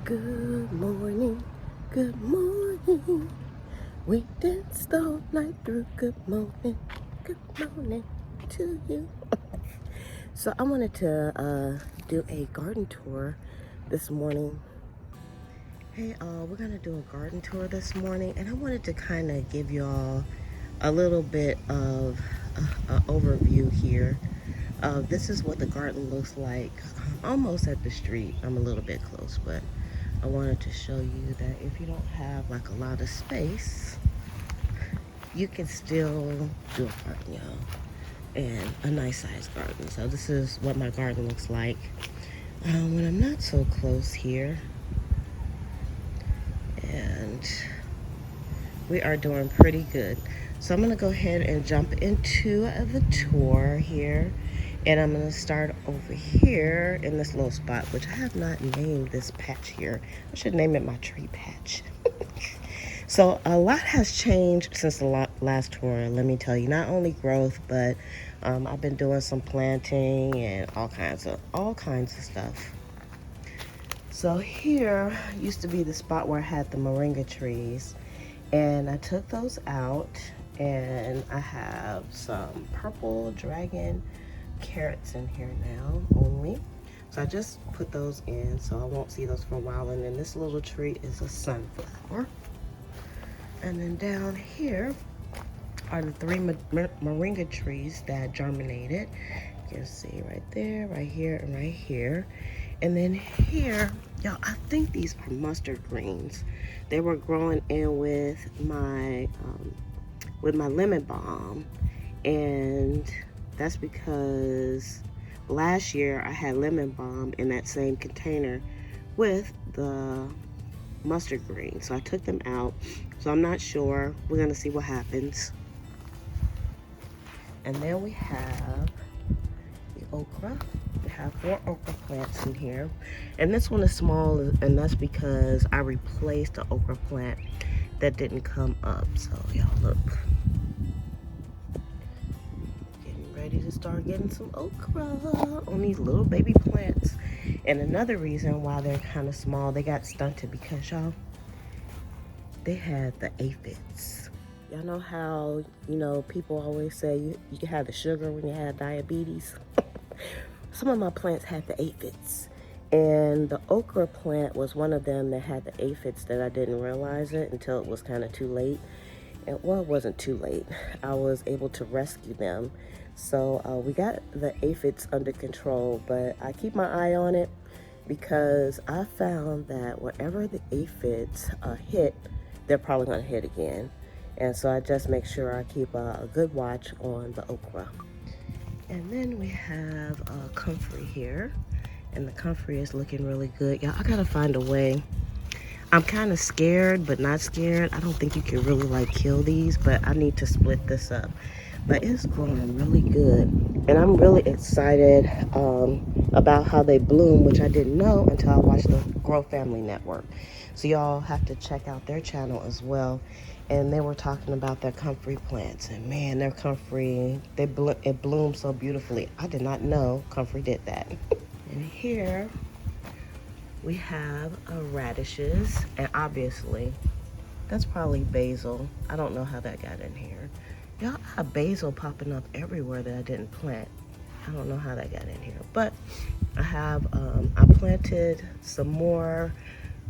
Good morning, good morning. We danced all night through. Good morning to you. So I wanted to do a garden tour this morning. Hey, we're gonna do a garden tour this morning, and I wanted to kind of give y'all a little bit of an overview here. This is what the garden looks like. I'm almost at the street. I'm a little bit close, but I wanted to show you that if you don't have like a lot of space, you can still do a garden, y'all, and a nice sized garden. So this is what my garden looks like when I'm not so close here. And we are doing pretty good. So I'm gonna go ahead and jump into the tour here. And I'm gonna start over here in this little spot, which I have not named this patch here. I should name it my tree patch. So a lot has changed since the last tour, let me tell you. Not only growth, but I've been doing some planting and all kinds of stuff. So here used to be the spot where I had the moringa trees, and I took those out, and I have some purple dragon carrots in here now only. So I just put those in, so I won't see those for a while. And then this little tree is a sunflower. And then down here are the three moringa trees that germinated. You can see right there, right here, and right here. And then here, y'all, I think these are mustard greens. They were growing in with my lemon balm, and that's because last year I had lemon balm in that same container with the mustard green. So I took them out. So I'm not sure. We're gonna see what happens. And then we have the okra. We have 4 okra plants in here. And this one is small, and that's because I replaced the okra plant that didn't come up. So y'all look. Getting ready to start getting some okra on these little baby plants. And another reason why they're kind of small, they got stunted because y'all, they had the aphids. Y'all know how, people always say you can have the sugar when you have diabetes? Some of my plants had the aphids. And the okra plant was one of them that had the aphids that I didn't realize it until it was kind of too late. And well, it wasn't too late. I was able to rescue them. So we got the aphids under control, but I keep my eye on it because I found that wherever the aphids hit, they're probably gonna hit again. And so I just make sure I keep a good watch on the okra. And then we have comfrey here. And the comfrey is looking really good. Y'all, I gotta find a way. I'm kind of scared, but not scared. I don't think you can really like kill these, but I need to split this up. But it's growing really good. And I'm really excited about how they bloom, which I didn't know until I watched the Grow Family Network. So y'all have to check out their channel as well. And they were talking about their comfrey plants. And man, their comfrey, it blooms so beautifully. I did not know comfrey did that. And here we have radishes, and obviously that's probably basil. I don't know how that got in here. Y'all, I have basil popping up everywhere that I didn't plant. I don't know how that got in here, but I have I planted some more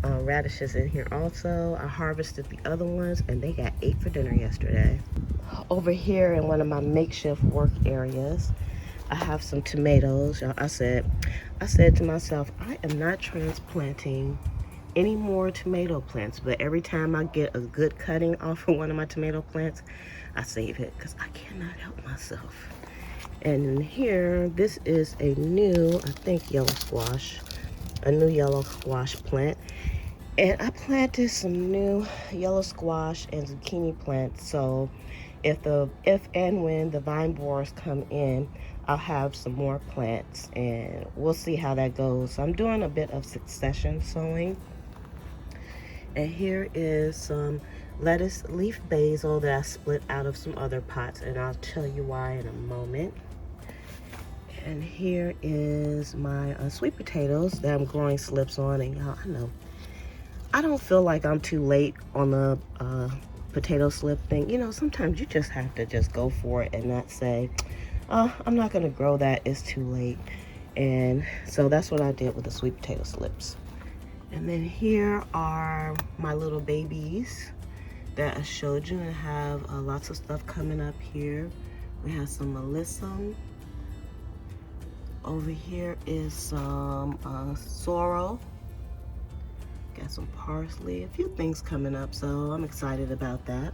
radishes in here also. I harvested the other ones, and they got 8 for dinner yesterday. Over here in one of my makeshift work areas, I have some tomatoes. I said to myself, I am not transplanting any more tomato plants, but every time I get a good cutting off of one of my tomato plants, I save it because I cannot help myself. And in here, this is a new, I think, yellow squash plant. And I planted some new yellow squash and zucchini plants. So if and when the vine borers come in, I'll have some more plants, and we'll see how that goes. So I'm doing a bit of succession sowing. And here is some lettuce leaf basil that I split out of some other pots, and I'll tell you why in a moment. And here is my sweet potatoes that I'm growing slips on, and y'all, I know I don't feel like I'm too late on the potato slip thing. You know, sometimes you just have to just go for it and not say, oh, I'm not gonna grow that, it's too late. And so that's what I did with the sweet potato slips. And then here are my little babies that I showed you, and have lots of stuff coming up here. We have some alyssum. Over here is some sorrel. Got some parsley, a few things coming up, so I'm excited about that.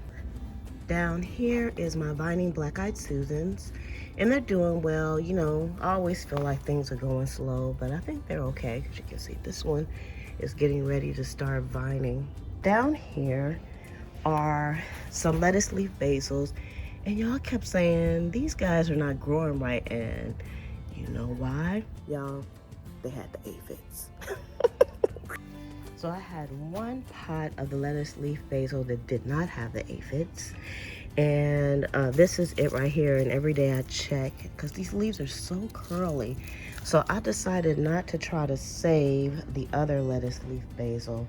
Down here is my vining black-eyed Susans, and they're doing well. You know, I always feel like things are going slow, but I think they're okay, because you can see this one is getting ready to start vining. Down here are some lettuce leaf basils, and y'all kept saying these guys are not growing right, and you know why? Y'all, they had the aphids. So I had one pot of the lettuce leaf basil that did not have the aphids. And this is it right here. And every day I check, because these leaves are so curly. So I decided not to try to save the other lettuce leaf basil,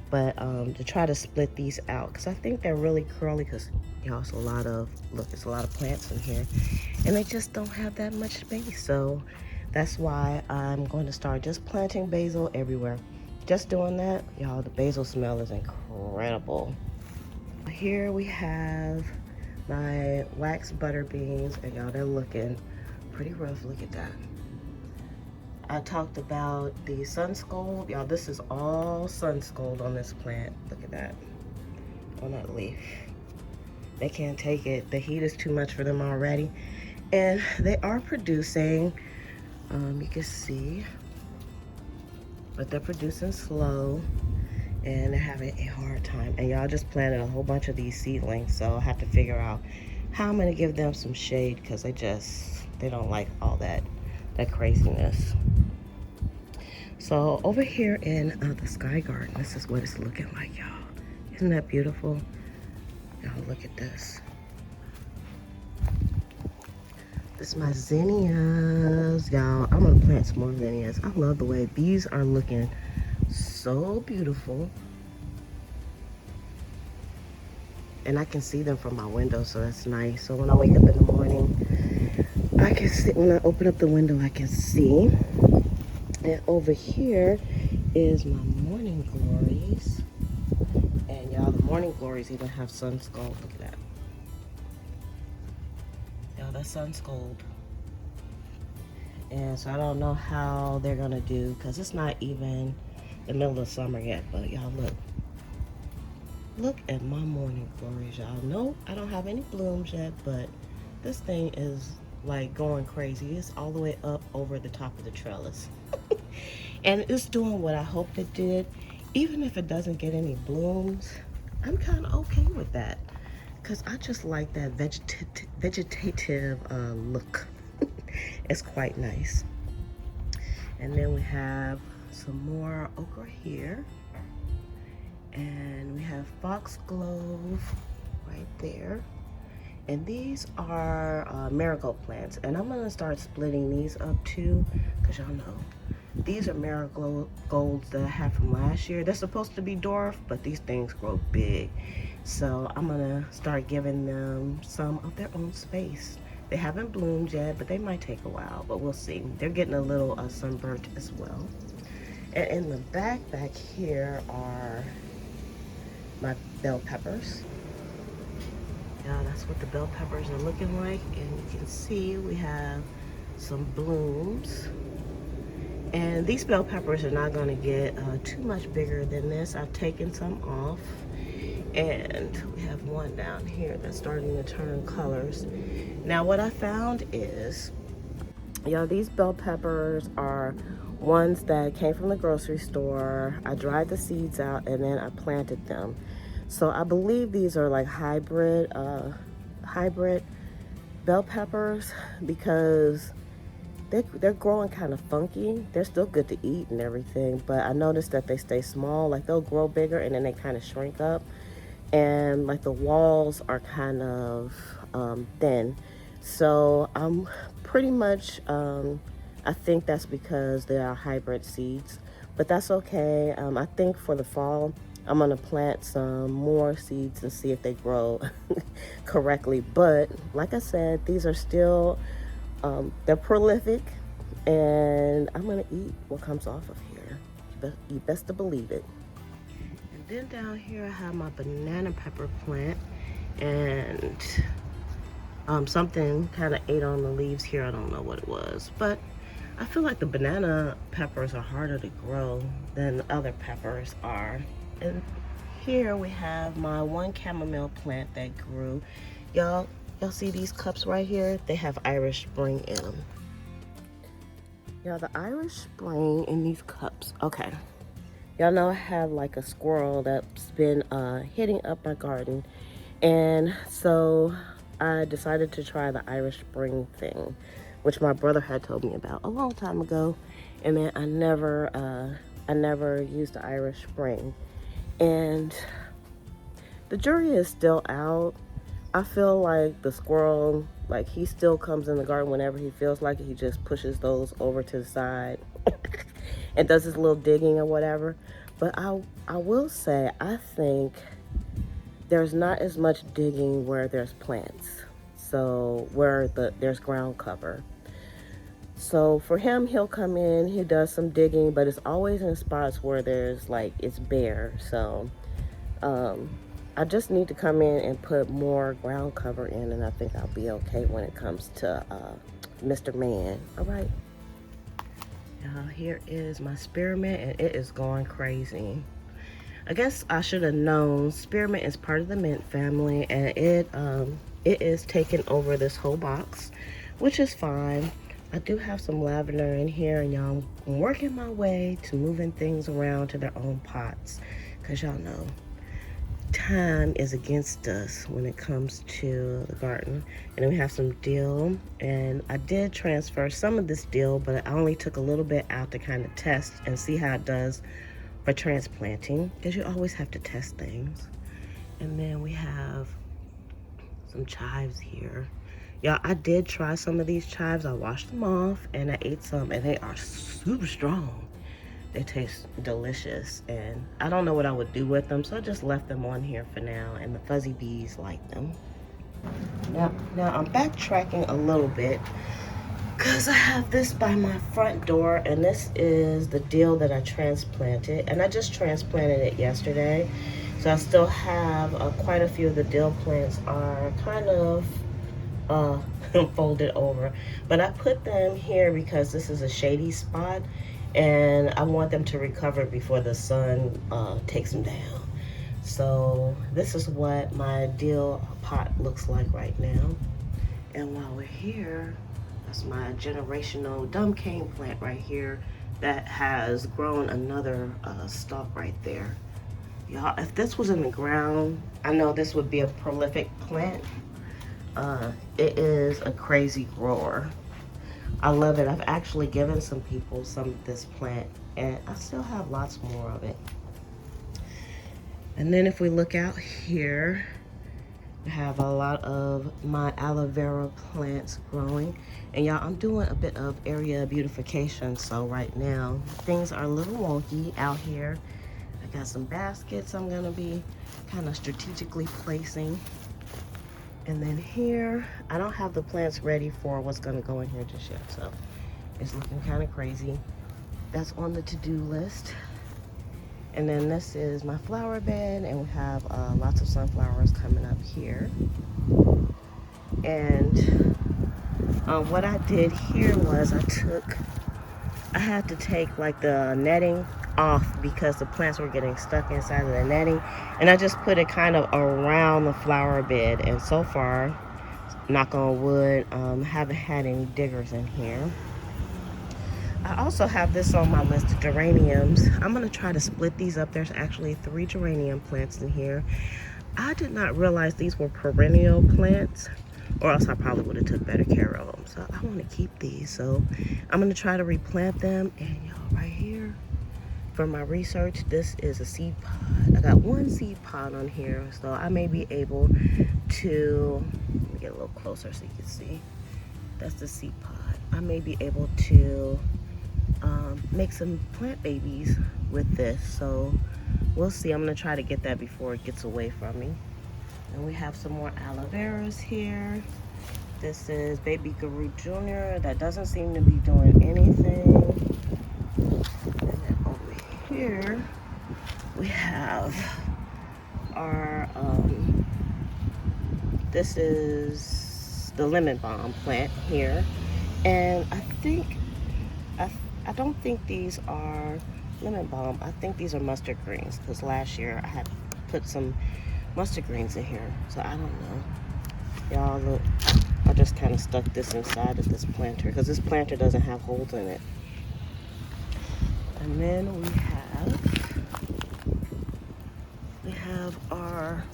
but to try to split these out, because I think they're really curly, because y'all, it's a lot of, look, there's a lot of plants in here, and they just don't have that much space. So that's why I'm going to start just planting basil everywhere. Just doing that, y'all, the basil smell is incredible. Here we have my wax butter beans, and y'all, they're looking pretty rough. Look at that. I talked about the sun scald. Y'all, this is all sun scald on this plant. Look at that, on that leaf. They can't take it. The heat is too much for them already. And they are producing, you can see, but they're producing slow, and they're having a hard time. And y'all, just planted a whole bunch of these seedlings, so I have to figure out how I'm gonna give them some shade, because they don't like all that craziness. So over here in the sky garden, this is what it's looking like, y'all. Isn't that beautiful? Y'all, look at this. This is my zinnias, y'all. I'm gonna plant some more zinnias. I love the way these are looking so beautiful. And I can see them from my window, so that's nice. So when I wake up in the morning, I can see, when I open up the window, I can see. And over here is my morning glories. And y'all, the morning glories even have sun scald. Look at that. Y'all, that's sun scald. And so I don't know how they're gonna do, because it's not even the middle of summer yet. But y'all, look at my morning glories, y'all. No, I don't have any blooms yet, but this thing is like going crazy. It's all the way up over the top of the trellis. And it's doing what I hoped it did. Even if it doesn't get any blooms, I'm kind of okay with that, because I just like that vegetative look. It's quite nice. And then we have some more okra here. And we have foxglove right there. And these are marigold plants. And I'm gonna start splitting these up too, because y'all know, these are marigolds that I had from last year. They're supposed to be dwarf, but these things grow big. So I'm gonna start giving them some of their own space. They haven't bloomed yet, but they might take a while, but we'll see. They're getting a little sunburnt as well. And in the back here are my bell peppers. Yeah, that's what the bell peppers are looking like. And you can see we have some blooms. And these bell peppers are not gonna get too much bigger than this. I've taken some off. And we have one down here that's starting to turn colors. Now what I found is, these bell peppers are ones that came from the grocery store. I dried the seeds out and then I planted them. So I believe these are like hybrid bell peppers, because they're growing kind of funky. They're still good to eat and everything, but I noticed that they stay small. Like, they'll grow bigger and then they kind of shrink up, and like the walls are kind of thin. So I'm pretty much, I think that's because they are hybrid seeds, but that's okay. I think for the fall, I'm gonna plant some more seeds and see if they grow correctly. But like I said, these are still, they're prolific, and I'm gonna eat what comes off of here. You best to believe it. And then down here I have my banana pepper plant, and something kind of ate on the leaves here. I don't know what it was, but I feel like the banana peppers are harder to grow than other peppers are. And here we have my one chamomile plant that grew. Y'all see these cups right here? They have Irish Spring in them. Y'all, the Irish Spring in these cups. Okay. Y'all know I have like a squirrel that's been hitting up my garden. And so I decided to try the Irish Spring thing, which my brother had told me about a long time ago. And then I never used the Irish Spring. And the jury is still out. I feel like the squirrel, like, he still comes in the garden whenever he feels like it. He just pushes those over to the side and does his little digging or whatever. But I will say, I think there's not as much digging where there's plants. So where there's ground cover. So for him, he'll come in, he does some digging, but it's always in spots where there's like, it's bare. So I just need to come in and put more ground cover in, and I think I'll be okay when it comes to Mr. Man. All right. Here is my spearmint, and it is going crazy. I guess I should have known spearmint is part of the mint family, and it is taking over this whole box, which is fine. I do have some lavender in here, and y'all, I'm working my way to moving things around to their own pots, because y'all know time is against us when it comes to the garden. And then we have some dill, and I did transfer some of this dill, but I only took a little bit out to kind of test and see how it does for transplanting, because you always have to test things. And then we have some chives here. Y'all, I did try some of these chives. I washed them off and I ate some, and they are super strong. They taste delicious, and I don't know what I would do with them, so I just left them on here for now, and the fuzzy bees like them. Now I'm backtracking a little bit, because I have this by my front door, and this is the dill that I transplanted, and I just transplanted it yesterday. So I still have quite a few of the dill plants are kind of folded over, but I put them here because this is a shady spot, and I want them to recover before the sun takes them down. So this is what my dill pot looks like right now. And while we're here, that's my generational dumb cane plant right here that has grown another stalk right there. Y'all, if this was in the ground, I know this would be a prolific plant. It is a crazy grower. I love it. I've actually given some people some of this plant, and I still have lots more of it. And then if we look out here, I have a lot of my aloe vera plants growing. And y'all, I'm doing a bit of area beautification, so right now things are a little wonky out here. I got some baskets I'm gonna be kind of strategically placing. And then here, I don't have the plants ready for what's gonna go in here just yet, so it's looking kind of crazy. That's on the to-do list. And then this is my flower bed, and we have lots of sunflowers coming up here. And what I did here was I had to take like the netting off because the plants were getting stuck inside of the netting, and I just put it kind of around the flower bed, and so far, knock on wood, haven't had any diggers in here. I also have this on my list of geraniums. I'm going to try to split these up. There's actually 3 geranium plants in here. I did not realize these were perennial plants, or else I probably would have took better care of them. So I want to keep these. So I'm going to try to replant them. And y'all, right here, for my research, this is a seed pod. I got 1 seed pod on here, so I may be able to, let me get a little closer so you can see. That's the seed pod. I may be able to make some plant babies with this. So we'll see. I'm gonna try to get that before it gets away from me. And we have some more aloe veras here. This is Baby Guru Jr. that doesn't seem to be doing anything. And then over here, we have our, this is the lemon balm plant here. And I don't think these are lemon balm. I think these are mustard greens, because last year I had put some mustard greens in here. So I don't know. Y'all look, I just kind of stuck this inside of this planter because this planter doesn't have holes in it. And then we have our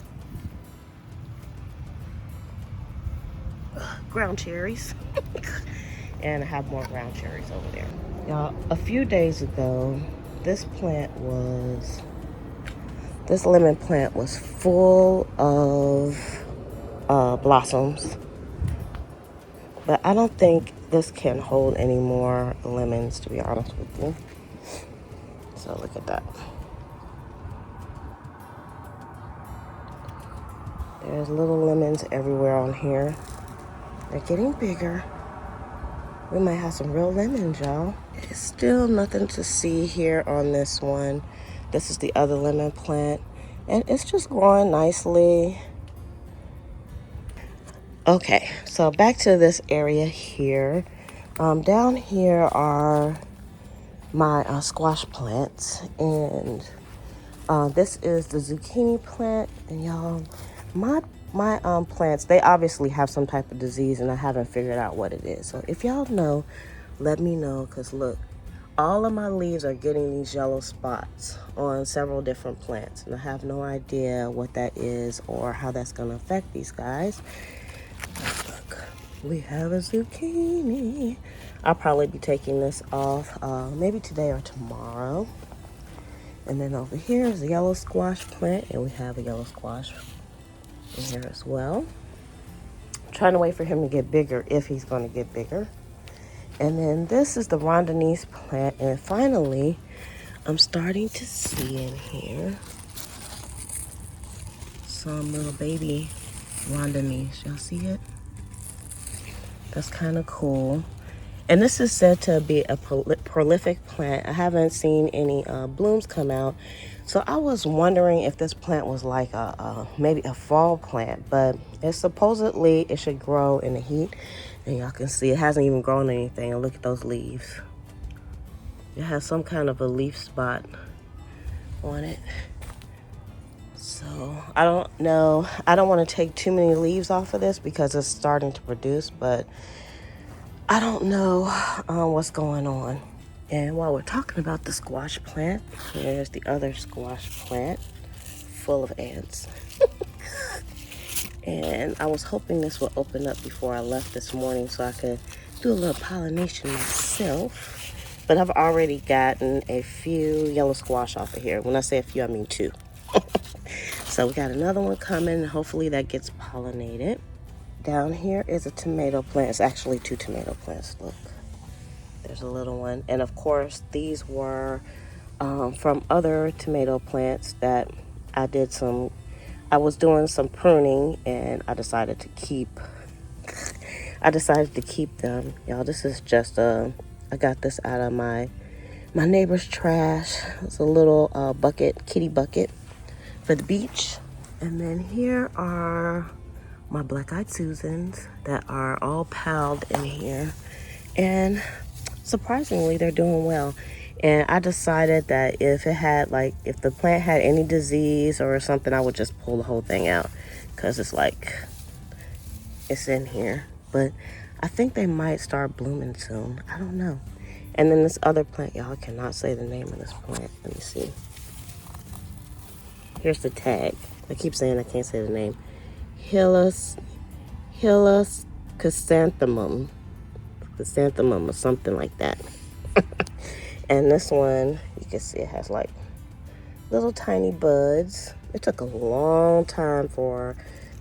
ground cherries. And I have more ground cherries over there. Y'all, a few days ago, this lemon plant was full of blossoms. But I don't think this can hold any more lemons, to be honest with you. So look at that. There's little lemons everywhere on here. They're getting bigger. We might have some real lemons, y'all. It's still nothing to see here on this one. This is the other lemon plant. And it's just growing nicely. Okay, so back to this area here. Down here are my squash plants. And this is the zucchini plant. And y'all, my plants, they obviously have some type of disease and I haven't figured out what it is. So if y'all know, let me know, because look, all of my leaves are getting these yellow spots on several different plants, and I have no idea what that is or how that's going to affect these guys. Look, we have a zucchini. I'll probably be taking this off maybe today or tomorrow. And then over here is the yellow squash plant, and we have a yellow squash in here as well. I'm trying to wait for him to get bigger, if he's going to get bigger. And then this is the rondinese plant, and finally I'm starting to see in here some little baby rondinese. Y'all see it? That's kind of cool. And this is said to be a prolific plant. I haven't seen any blooms come out. So I was wondering if this plant was like maybe a fall plant, but it's supposedly it should grow in the heat. And y'all can see it hasn't even grown anything. And look at those leaves. It has some kind of a leaf spot on it. So I don't know. I don't want to take too many leaves off of this because it's starting to produce, but I don't know what's going on. And while we're talking about the squash plant, here's the other squash plant full of ants. And I was hoping this would open up before I left this morning so I could do a little pollination myself. But I've already gotten a few yellow squash off of here. When I say a few, I mean 2. So we got another one coming, and hopefully that gets pollinated. Down here is a tomato plant. It's actually 2 tomato plants. Look, there's a little one. And of course, these were from other tomato plants that I was doing some pruning, and I decided to keep them. Y'all, this is just I got this out of my neighbor's trash. It's a little bucket, kitty bucket for the beach. And then here are my black-eyed Susans that are all piled in here. And surprisingly, they're doing well. And I decided that if the plant had any disease or something, I would just pull the whole thing out, because it's in here. But I think they might start blooming soon. I don't know. And then this other plant, y'all, I cannot say the name of this plant. Let me see. Here's the tag. I keep saying I can't say the name. Hylas chrysanthemum or something like that. And this one, you can see it has like little tiny buds. It took a long time for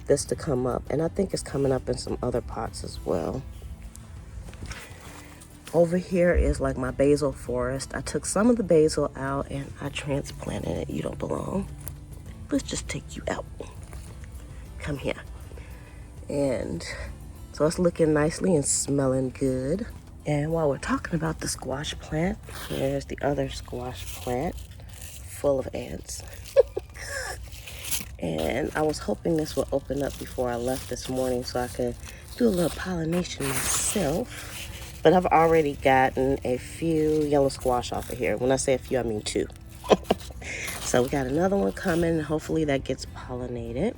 this to come up, and I think it's coming up in some other pots as well. Over here is like my basil forest. I took some of the basil out and I transplanted it. You don't belong. Let's just take you out. Come here. And so it's looking nicely and smelling good. And while we're talking about the squash plant, here's the other squash plant full of ants. And I was hoping this would open up before I left this morning so I could do a little pollination myself. But I've already gotten a few yellow squash off of here. When I say a few, I mean 2. So we got another one coming, and hopefully that gets pollinated.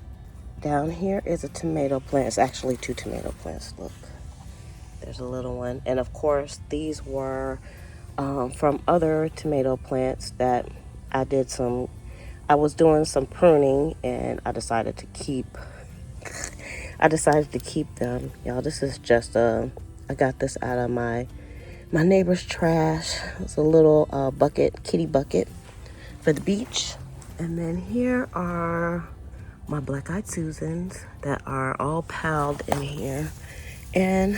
Down here is a tomato plant. It's actually 2 tomato plants. Look, there's a little one. And of course, these were from other tomato plants that I was doing some pruning, and I decided to keep them. Y'all, this is just I got this out of my neighbor's trash. It's a little kitty bucket for the beach. And then here are my black-eyed Susans that are all piled in here. And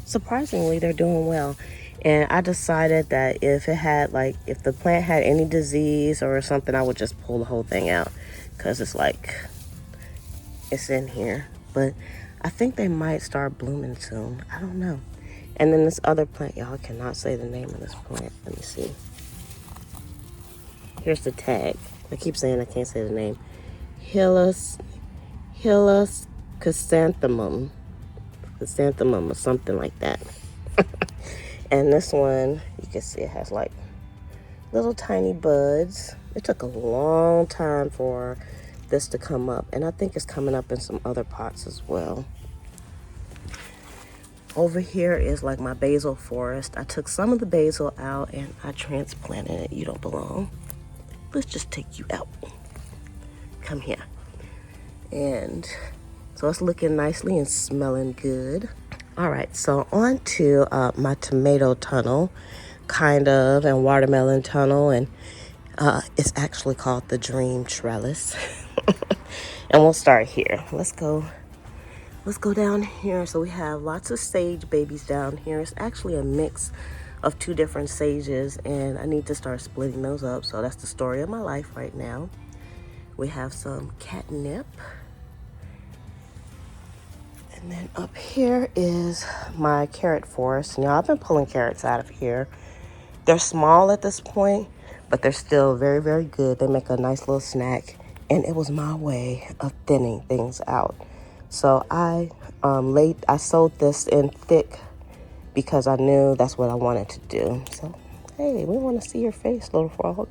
surprisingly, they're doing well. And I decided that if the plant had any disease or something, I would just pull the whole thing out, because it's in here. But I think they might start blooming soon. I don't know. And then this other plant, y'all, I cannot say the name of this plant. Let me see. Here's the tag. I keep saying I can't say the name. Hylas chrysanthemum or something like that. And this one, you can see it has like little tiny buds. It took a long time for this to come up, and I think it's coming up in some other pots as well. Over here is like my basil forest. I took some of the basil out and I transplanted it. You don't belong. Let's just take you out. Come here. And so it's looking nicely and smelling good. All right, so on to my tomato tunnel, and watermelon tunnel, and it's actually called the Dream Trellis. And we'll start here. Let's go down here. So we have lots of sage babies down here. It's actually a mix of 2 different sages, and I need to start splitting those up. So that's the story of my life right now. We have some catnip. And then up here is my carrot forest. Now, I've been pulling carrots out of here. They're small at this point, but they're still very, very good. They make a nice little snack, and it was my way of thinning things out. So I sewed this in thick because I knew that's what I wanted to do. So, hey, we want to see your face, little frog.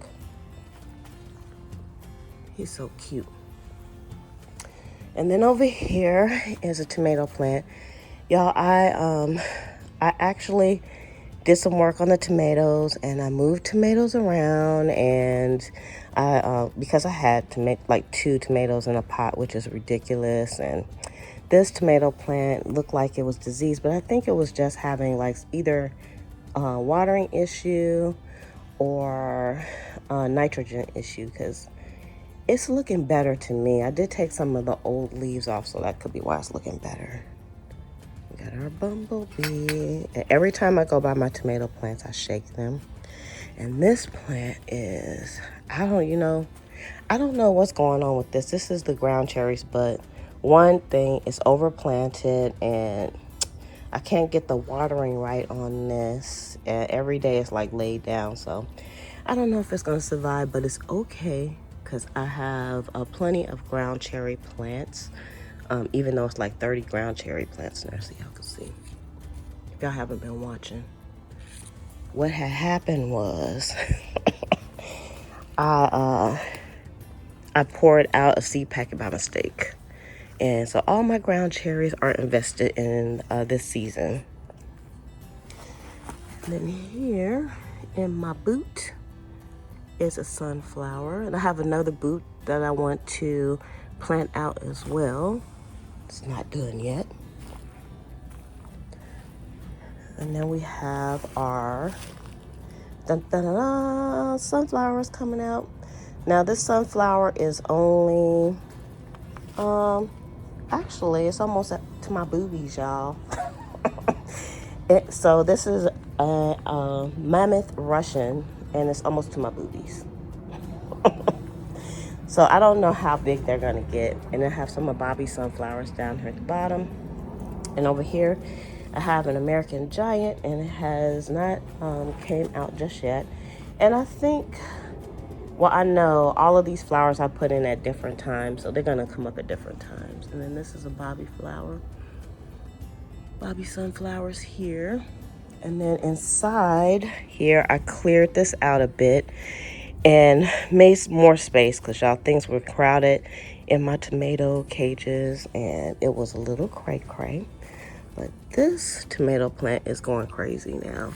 He's so cute. And then over here is a tomato plant. Y'all, I actually did some work on the tomatoes, and I moved tomatoes around, and because I had to make like 2 tomatoes in a pot, which is ridiculous. And this tomato plant looked like it was diseased, but I think it was just having like either watering issue or nitrogen issue, because it's looking better to me. I did take some of the old leaves off, so that could be why it's looking better. We got our bumblebee. And every time I go by my tomato plants, I shake them. And this plant is, I don't know what's going on with this. This is the ground cherries, but one thing is overplanted, and I can't get the watering right on this. And every day it's like laid down, so I don't know if it's gonna survive, but it's okay, because I have plenty of ground cherry plants, even though it's like 30 ground cherry plants in there, so y'all can see. If y'all haven't been watching, what had happened was I poured out a seed packet by mistake. And so all my ground cherries are invested in this season. And then here in my boot is a sunflower. And I have another boot that I want to plant out as well. It's not done yet. And then we have our sunflowers coming out. Now this sunflower is only, actually it's almost to my boobies, y'all. So this is a mammoth Russian, and it's almost to my boobies. So I don't know how big they're gonna get. And I have some of Bobby's sunflowers down here at the bottom. And over here, I have an American Giant, and it has not came out just yet. And I think, well, I know all of these flowers I put in at different times, so they're gonna come up at different times. And then this is a Bobby flower. Bobby sunflowers here. And then inside here, I cleared this out a bit and made more space because y'all, things were crowded in my tomato cages and it was a little cray-cray. But this tomato plant is going crazy now.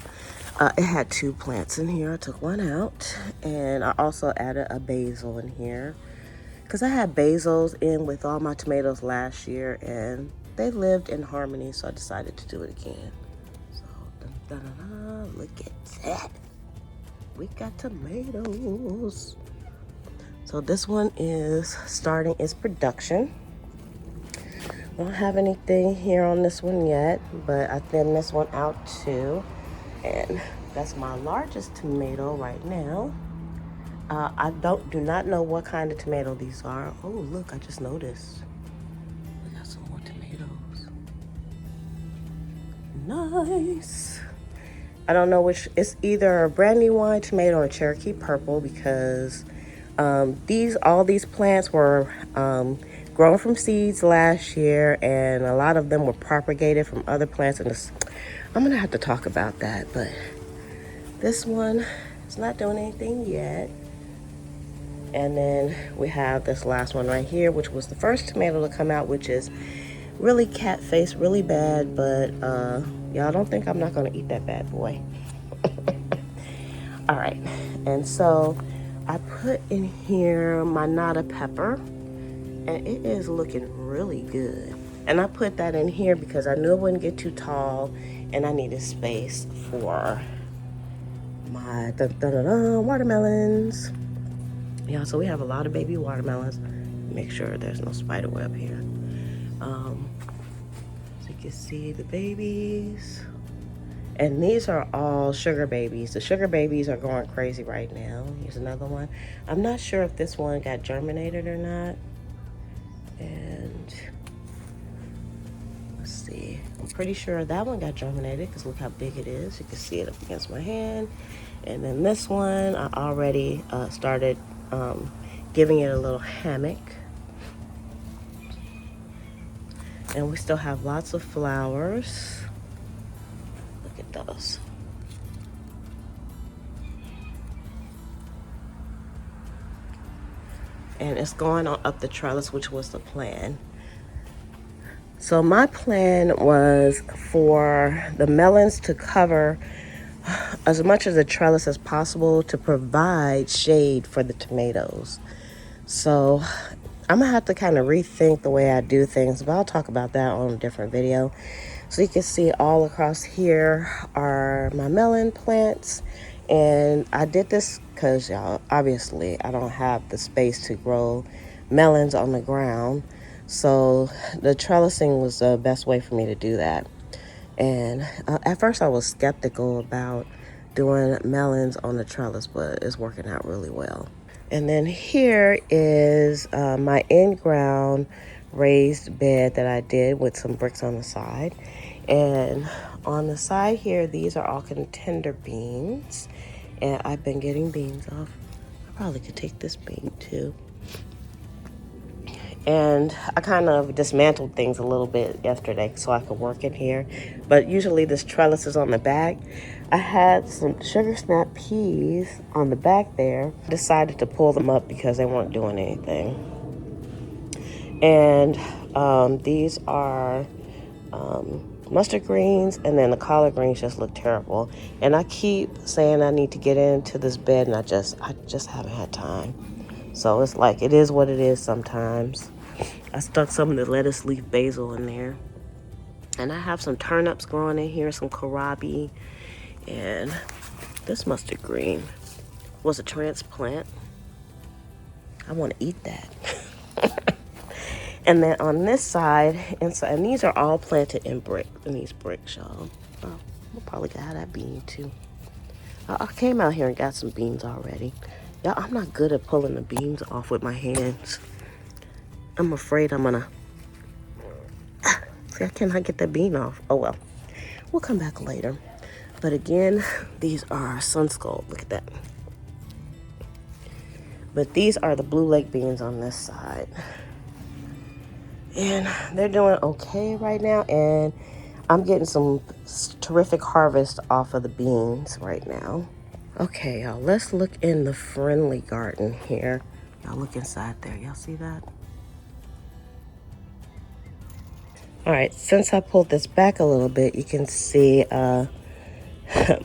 It had 2 plants in here. I took one out, and I also added a basil in here because I had basils in with all my tomatoes last year and they lived in harmony, so I decided to do it again. So, look at that. We got tomatoes. So this one is starting its production. I don't have anything here on this one yet, but I thinned this one out too. And that's my largest tomato right now. I do not know what kind of tomato these are. Oh, look, I just noticed. We got some more tomatoes. Nice. I don't know which, it's either a Brandywine tomato or Cherokee purple because all these plants were grown from seeds last year, and a lot of them were propagated from other plants. And I'm gonna have to talk about that, but this one is not doing anything yet. And then we have this last one right here, which was the first tomato to come out, which is really cat face, really bad, but y'all don't think I'm not gonna eat that bad boy. All right, and so I put in here my nata pepper, and it is looking really good. And I put that in here because I knew it wouldn't get too tall, and I needed space for my watermelons. Yeah, so we have a lot of baby watermelons. Make sure there's no spider web here. So you can see the babies. And these are all sugar babies. The sugar babies are going crazy right now. Here's another one. I'm not sure if this one got germinated or not. And let's see. I'm pretty sure that one got germinated because look how big it is. You can see it up against my hand. And then this one, I already started giving it a little hammock. And we still have lots of flowers. Look at those. And it's going on up the trellis, which was the plan. So my plan was for the melons to cover as much of the trellis as possible to provide shade for the tomatoes. So I'm gonna have to kind of rethink the way I do things, but I'll talk about that on a different video. So you can see all across here are my melon plants. And I did this because, y'all, obviously I don't have the space to grow melons on the ground. So the trellising was the best way for me to do that. And at first I was skeptical about doing melons on the trellis, but it's working out really well. And then here is my in-ground raised bed that I did with some bricks on the side. And on the side here, these are all contender beans. And I've been getting beans off. I probably could take this bean too. And I kind of dismantled things a little bit yesterday so I could work in here. But usually this trellis is on the back. I had some sugar snap peas on the back there. I decided to pull them up because they weren't doing anything. And these are mustard greens, and then the collard greens just look terrible. And I keep saying I need to get into this bed, and I just haven't had time. So it's like, it is what it is sometimes. I stuck some of the lettuce leaf basil in there. And I have some turnips growing in here, some kohlrabi. And this mustard green was a transplant. I want to eat that. And then on this side, and these are all planted in these bricks, y'all. Oh, I'm gonna probably got that bean too. I came out here and got some beans already. Y'all, I'm not good at pulling the beans off with my hands. I'm afraid I'm gonna... See, I cannot get the bean off. Oh well, we'll come back later. But again, these are sun skull. Look at that. But these are the blue lake beans on this side. And they're doing okay right now. And I'm getting some terrific harvest off of the beans right now. Okay, y'all, let's look in the friendly garden here. Y'all look inside there. Y'all see that? All right, since I pulled this back a little bit, you can see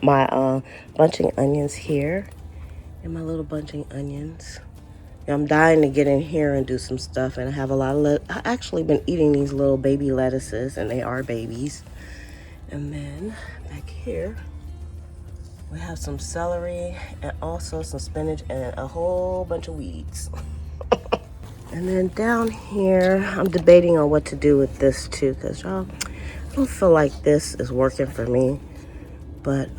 my bunching onions here. And my little bunching onions. I'm dying to get in here and do some stuff, and I have a lot of I've actually been eating these little baby lettuces, and they are babies. And then back here we have some celery and also some spinach and a whole bunch of weeds. And then down here I'm debating on what to do with this too, because y'all, I don't feel like this is working for me. But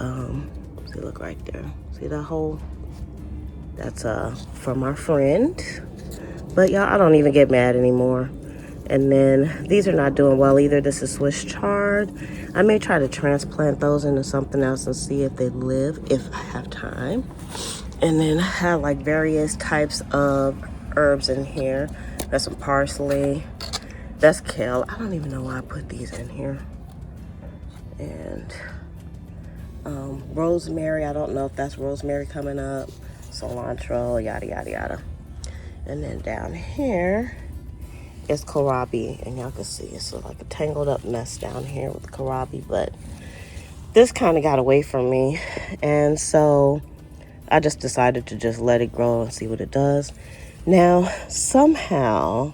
see, look right there, see that hole? That's from our friend. But y'all, I don't even get mad anymore. And then these are not doing well either. This is Swiss chard. I may try to transplant those into something else and see if they live, if I have time. And then I have like various types of herbs in here. There's some parsley. That's kale. I don't even know why I put these in here. And rosemary. I don't know if that's rosemary coming up. Cilantro, yada, yada, yada. And then down here is kohlrabi. And y'all can see it's like a tangled up mess down here with kohlrabi. But this kind of got away from me. And so I just decided to just let it grow and see what it does. Now, somehow,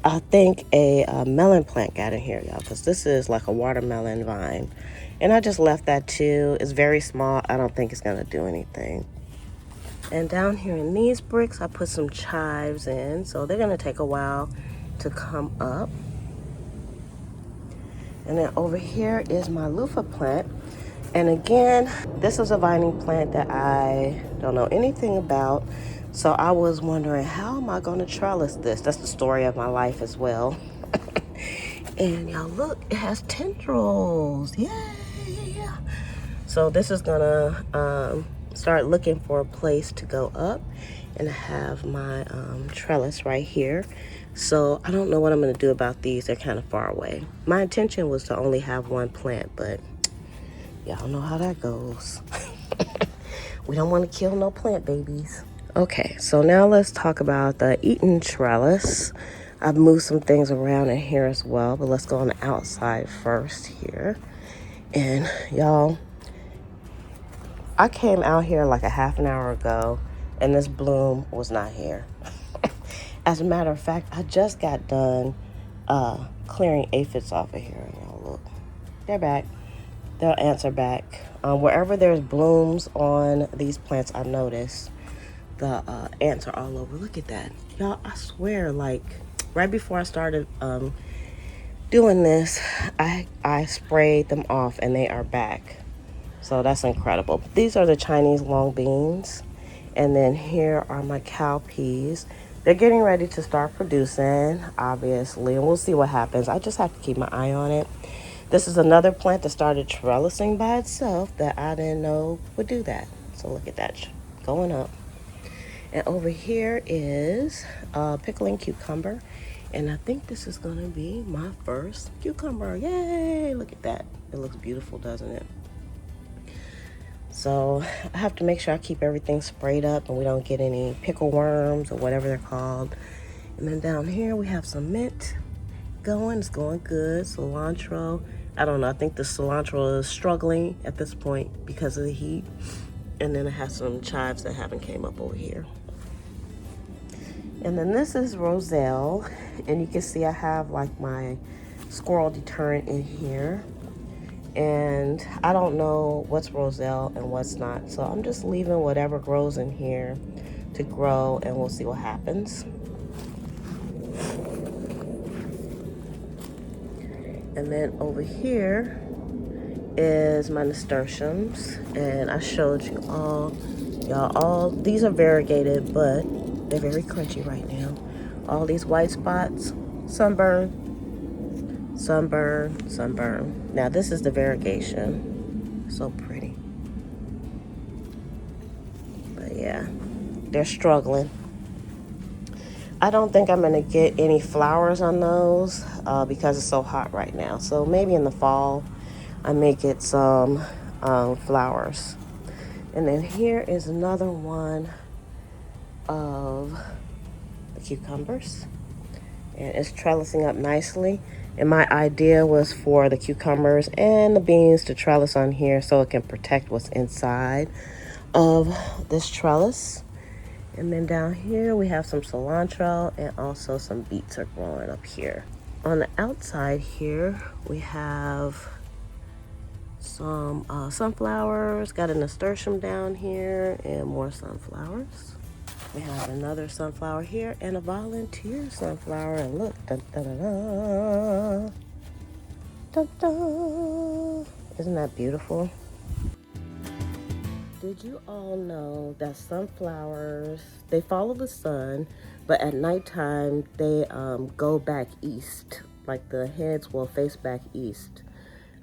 I think a melon plant got in here, y'all. Because this is like a watermelon vine. And I just left that too. It's very small. I don't think it's going to do anything. And down here in these bricks, I put some chives in. So they're going to take a while to come up. And then over here is my loofah plant. And again, this is a vining plant that I don't know anything about. So I was wondering, how am I going to trellis this? That's the story of my life as well. And y'all look, it has tendrils. Yay! So this is going to... start looking for a place to go up, and I have my trellis right here. So I don't know what I'm going to do about these. They're kind of far away. My intention was to only have one plant, but y'all know how that goes. We don't want to kill no plant babies. Okay, so now let's talk about the Eaton trellis. I've moved some things around in here as well, but let's go on the outside first here. And y'all, I came out here like a half an hour ago, and this bloom was not here. As a matter of fact, I just got done clearing aphids off of here. Y'all look, they're back. Their ants are back. Wherever there's blooms on these plants, I noticed the ants are all over. Look at that. Y'all, I swear, like right before I started doing this, I sprayed them off and they are back. So that's incredible. These are the Chinese long beans. And then here are my cowpeas. They're getting ready to start producing, obviously, and we'll see what happens. I just have to keep my eye on it. This is another plant that started trellising by itself that I didn't know would do that. So look at that, going up. And over here is pickling cucumber. And I think this is gonna be my first cucumber. Yay, look at that. It looks beautiful, doesn't it? So I have to make sure I keep everything sprayed up and we don't get any pickle worms or whatever they're called. And then down here we have some mint going. It's going good. Cilantro. I don't know. I think the cilantro is struggling at this point because of the heat. And then I have some chives that haven't came up over here. And then this is roselle. And you can see I have like my squirrel deterrent in here. And I don't know what's roselle and what's not. So I'm just leaving whatever grows in here to grow, and we'll see what happens. And then over here is my nasturtiums, and I showed you all, y'all, all these are variegated, but they're very crunchy right now. All these white spots, sunburn, sunburn, sunburn. Now this is the variegation. So pretty. But yeah, they're struggling. I don't think I'm gonna get any flowers on those because it's so hot right now. So maybe in the fall, I may get some flowers. And then here is another one of the cucumbers. And it's trellising up nicely. And my idea was for the cucumbers and the beans to trellis on here so it can protect what's inside of this trellis. And then down here we have some cilantro, and also some beets are growing up here. On the outside here we have some sunflowers, got a nasturtium down here, and more sunflowers. We have another sunflower here and a volunteer sunflower, and look, dun, dun, dun, dun, dun, dun. Isn't that beautiful? Did you all know that sunflowers, they follow the sun, but at nighttime they go back east, like the heads will face back east.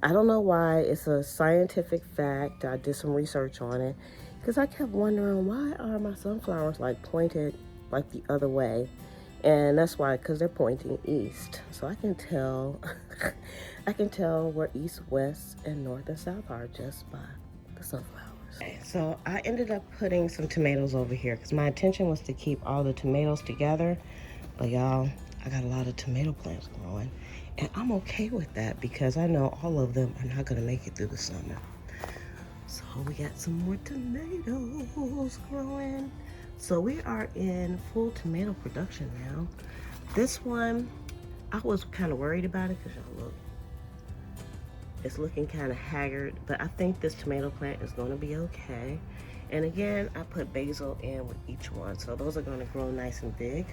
I don't know why. It's a scientific fact. I did some research on it because I kept wondering, why are my sunflowers like pointed like the other way? And that's why, because they're pointing east. So I can tell I can tell where east, west, and north and south are just by the sunflowers. Okay, so I ended up putting some tomatoes over here because my intention was to keep all the tomatoes together. But y'all, I got a lot of tomato plants growing. And I'm okay with that because I know all of them are not going to make it through the summer. So we got some more tomatoes growing. So we are in full tomato production now. This one, I was kind of worried about it because y'all look. It's looking kind of haggard, but I think this tomato plant is going to be okay. And again, I put basil in with each one. So those are going to grow nice and big.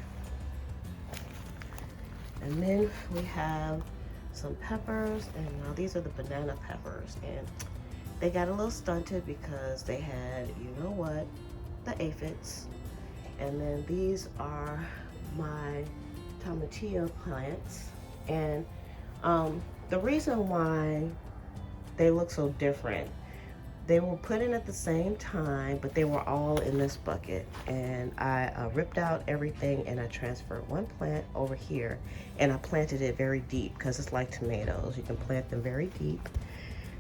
And then we have some peppers, and now these are the banana peppers. And they got a little stunted because they had, you know what, the aphids. And then these are my tomatillo plants. And the reason why they look so different, they were put in at the same time, but they were all in this bucket. And I ripped out everything and I transferred one plant over here, and I planted it very deep because it's like tomatoes. You can plant them very deep.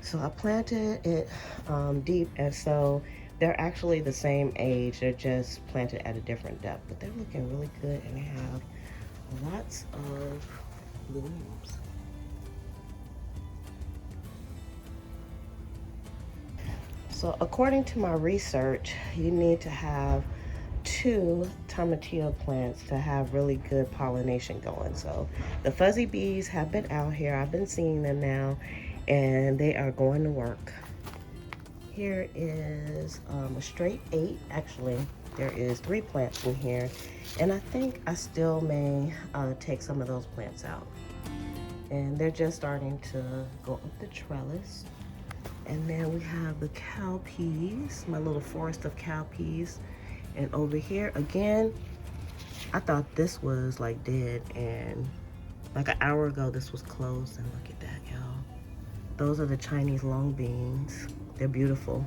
So I planted it deep, and so they're actually the same age. They're just planted at a different depth, but they're looking really good, and they have lots of blooms. So according to my research, you need to have 2 tomatillo plants to have really good pollination going. So the fuzzy bees have been out here. I've been seeing them now, and they are going to work. Here is a straight 8. Actually, there is 3 plants in here, and I think I still may take some of those plants out. And they're just starting to go up the trellis. And then we have the cow peas, my little forest of cow peas. And over here, again, I thought this was like dead, and like an hour ago this was closed, and look at that, y'all. Those are the Chinese long beans. They're beautiful.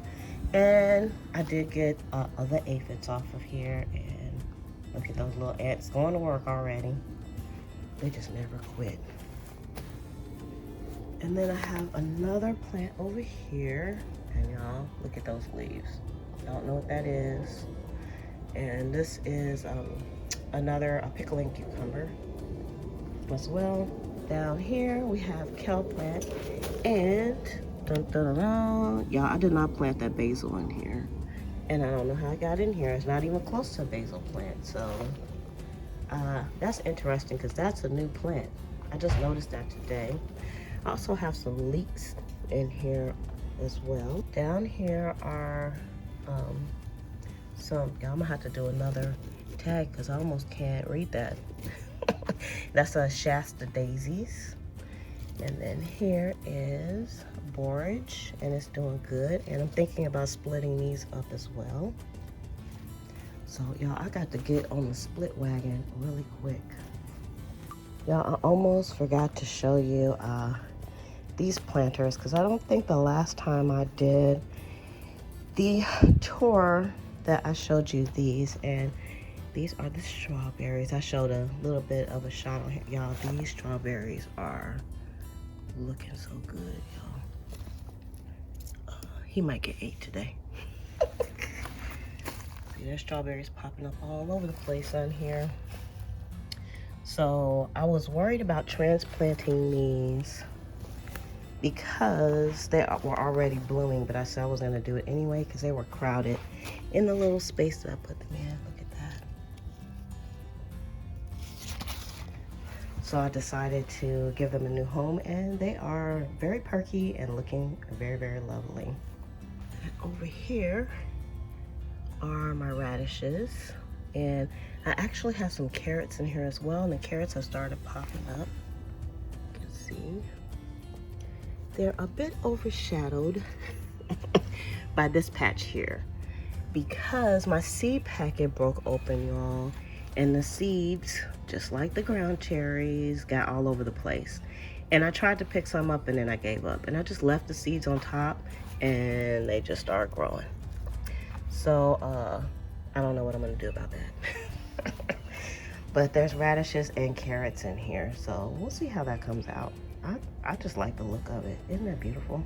And I did get other aphids off of here, and look at those little ants going to work already. They just never quit. And then I have another plant over here, and y'all, look at those leaves. Don't know what that is. And this is another pickling cucumber as well. Down here we have kale plant, and dun, dun, dun, dun, y'all, I did not plant that basil in here, and I don't know how I got in here. It's not even close to a basil plant. So that's interesting because that's a new plant. I just noticed that today. I also have some leeks in here as well. Down here are some, y'all, I'm gonna have to do another tag because I almost can't read that. That's a Shasta daisies. And then here is borage, and it's doing good. And I'm thinking about splitting these up as well. So y'all, I got to get on the split wagon really quick. Y'all, I almost forgot to show you these planters, because I don't think the last time I did the tour that I showed you these, and these are the strawberries. I showed a little bit of a shot on here. Y'all, these strawberries are looking so good, y'all. He might get 8 today. See, there's strawberries popping up all over the place on here. So I was worried about transplanting these because they were already blooming, but I said I was gonna do it anyway because they were crowded in the little space that I put them in. Look at that. So I decided to give them a new home, and they are very perky and looking very, very lovely. And over here are my radishes, and I actually have some carrots in here as well, and the carrots have started popping up. You can see they're a bit overshadowed by this patch here because my seed packet broke open, y'all, and the seeds, just like the ground cherries, got all over the place. And I tried to pick some up and then I gave up, and I just left the seeds on top and they just started growing. So I don't know what I'm gonna do about that. But there's radishes and carrots in here, so we'll see how that comes out. I just like the look of it. Isn't that beautiful?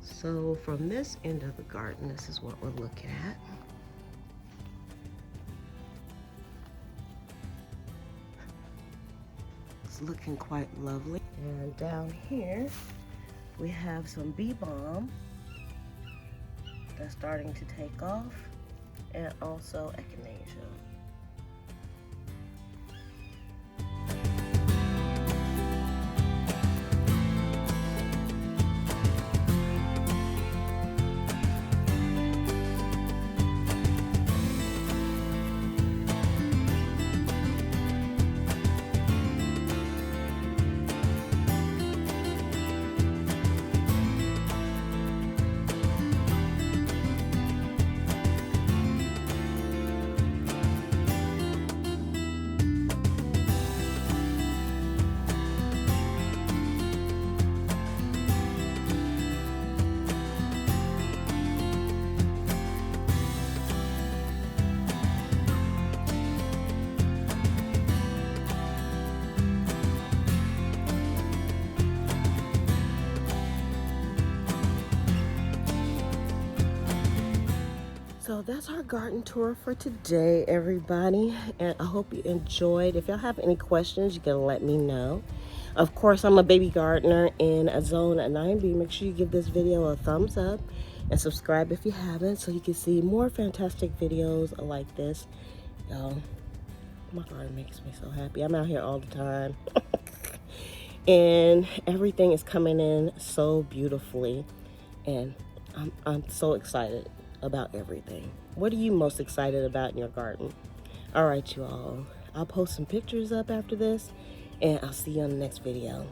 So from this end of the garden, this is what we're looking at. It's looking quite lovely. And down here, we have some bee balm that's starting to take off, and also echinacea. So that's our garden tour for today, everybody, and I hope you enjoyed. If y'all have any questions, you can let me know. Of course, I'm a baby gardener in a zone 9B. Make sure you give this video a thumbs up and subscribe if you haven't, so you can see more fantastic videos like this. Y'all, my garden makes me so happy. I'm out here all the time. And everything is coming in so beautifully, and I'm so excited about everything. What are you most excited about in your garden? All right, you all, I'll post some pictures up after this, and I'll see you on the next video.